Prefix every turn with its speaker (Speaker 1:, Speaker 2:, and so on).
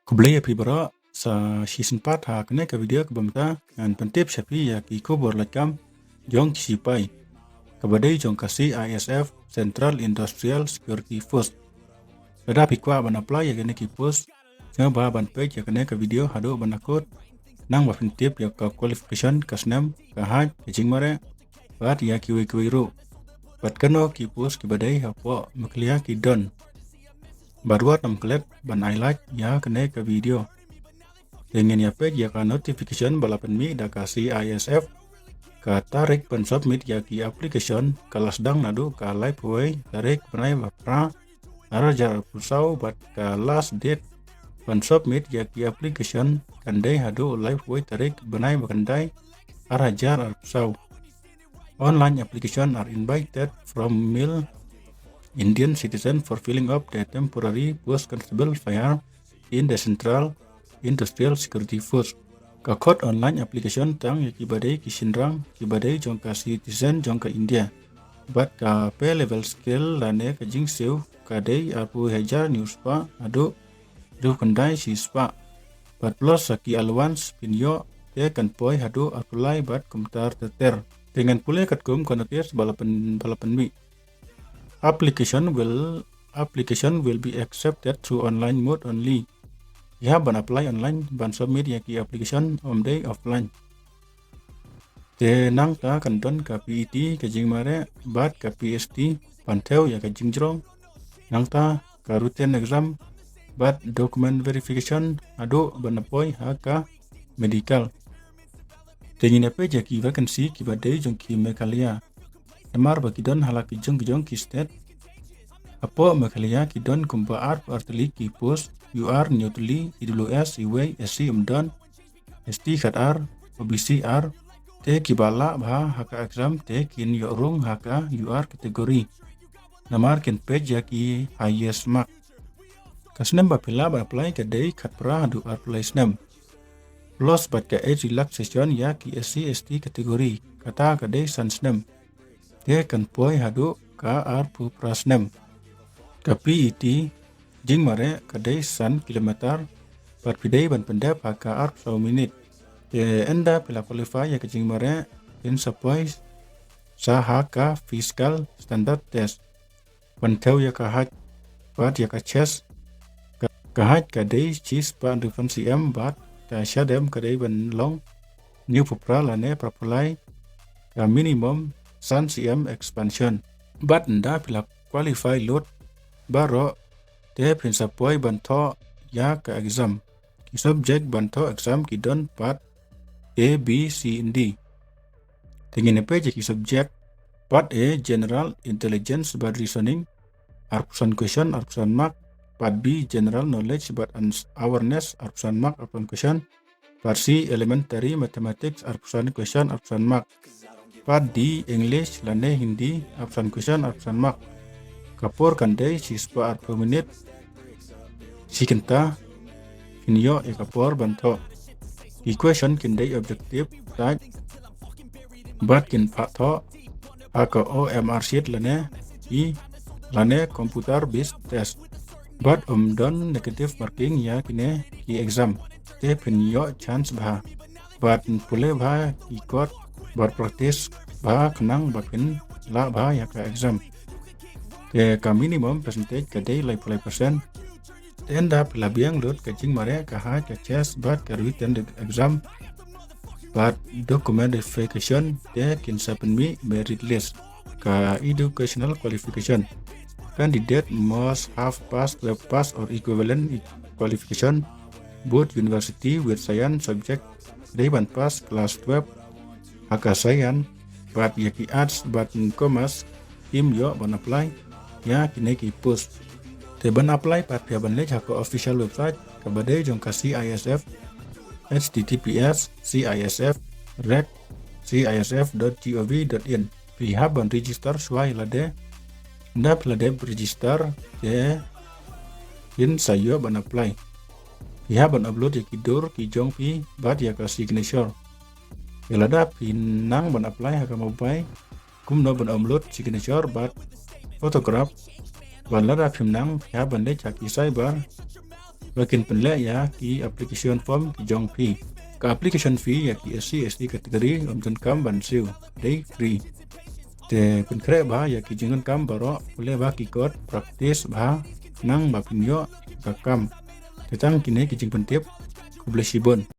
Speaker 1: Kublai pibara sa season 4 ha kene ka video ke bamta ngan pentip sapi ya ki kubor lakam jong kisipai kabadai jong kasi ISF Central Industrial Security Force pada pikwa ban apply ya kene ki post nga ba ban page ya kene ka video hado ban akut nang ba pentip ya ka qualification kasnam ka haj jing mare bat ya kiwi ru bat kano ki post ki badai ha po maklia ki don baruat nam klet ban highlight ya kene ka video dengan ya page ya ka notification balapan mi da kasi ISF ka tarik pen submit ya ki application kalas dang nadu ka live way tarik penai bapra arajar pusau bat ka last date pen submit ya ki application kandai hadu live way tarik benai bakandai arajar pusau online application are invited from male Indian citizen for filling up the temporary post constable fire in the Central Industrial Security Force. Ka code online application tang yakibadai kisinrang kibadai jong ka citizen jong ka India. But ka pay level skill lane ka jing sew ka day apu hajar news pa adu du kandai si spa. But plus saki allowance pinyo te kan poi hadu apply bat kumtar teter. Dengan pulih katkum konotis balapan mi. Application will be accepted through online mode only. Ya ban apply online ban submit ya ki application day offline. Te nang ta kanton ka PET ka jing mare bat ka PST panteu ya ka jing jrong. Nang ta ka routine exam bat document verification ado ban apoy ha ka medical. Tengin apa ja ki vacancy ki badai jong ki mekalia. Namar bakidon halaki jong ki state apo mekalia kidon kumpa art arteli ki post UR neutli IWS iway SC umdon ST khatar OBC R te kibala bha haka exam te kin yorung haka UR kategori namar kin page ya ki highest mark kasnem bapila ba apply ka day khat pra du apply snem plus bat ka age relaxation ya ki SC ST kategori kata ka day san snem te kan poi hadu ka ar pu prasnem ka PET jing mare kadai san kilometer per pidai ban pendap haka arp 1 minit te enda pila qualify ya jing mare in supply sa haka fiscal standard test pantau ya ka haj bat ya ka chest ka haj kadai chis pan refan cm bat ta shadem kadai ban long new pupra lane propulai ka minimum san cm expansion bat enda pila qualify load baro te prinsapoi banto ya ka exam ki subject banto exam ki don part A B C and D tingin pe je ki subject part A general intelligence about reasoning arpsan question arpsan mark part B general knowledge about awareness arpsan mark arpsan question part C elementary mathematics arpsan question arpsan mark part D English lane Hindi arpsan question arpsan mark kapor kandai siswa per menit si kenta inyo e kapor banto equation kindai objective tak bat kin patho aka OMR sheet lane i lane computer based test bat don negative marking ya kine ki exam te pinyo chance bha bat pule bha ikot bat practice bha kenang bat pin la bha ya ka exam ka minimum percentage ka day lai pulai persen enda pelabiang lut ka jing mare ka ha ka chest bat ka written exam bat document verification te kin sapen mi merit list ka educational qualification candidate must have passed web pass or equivalent qualification both university with science subject they ban pass class 12 haka science bat yaki arts bat commerce im yo ban apply ya kini ki post te ban apply pat pia ban lej hako official website kabadai jong kasi ISF https://cisf.gov.in pihak ban register suai lade nda lade register te in sayo ban apply pihak ban upload ya kidur ki jong pi bat ya ka signature lada pinang ban apply haka mobile kum no ban upload signature bat photograph ban lada phimnang ya ban le chaki cyber Bakin penlek ya ki application form ki jong fee. Ka application fee ya ki SC SD kategori om kam ban siu day free. Te kun kre ba ya ki jingon kam baro boleh ba ki code practice ba nang ba pinyo ka kam. Tetang kini ki jing pentip kublesibon.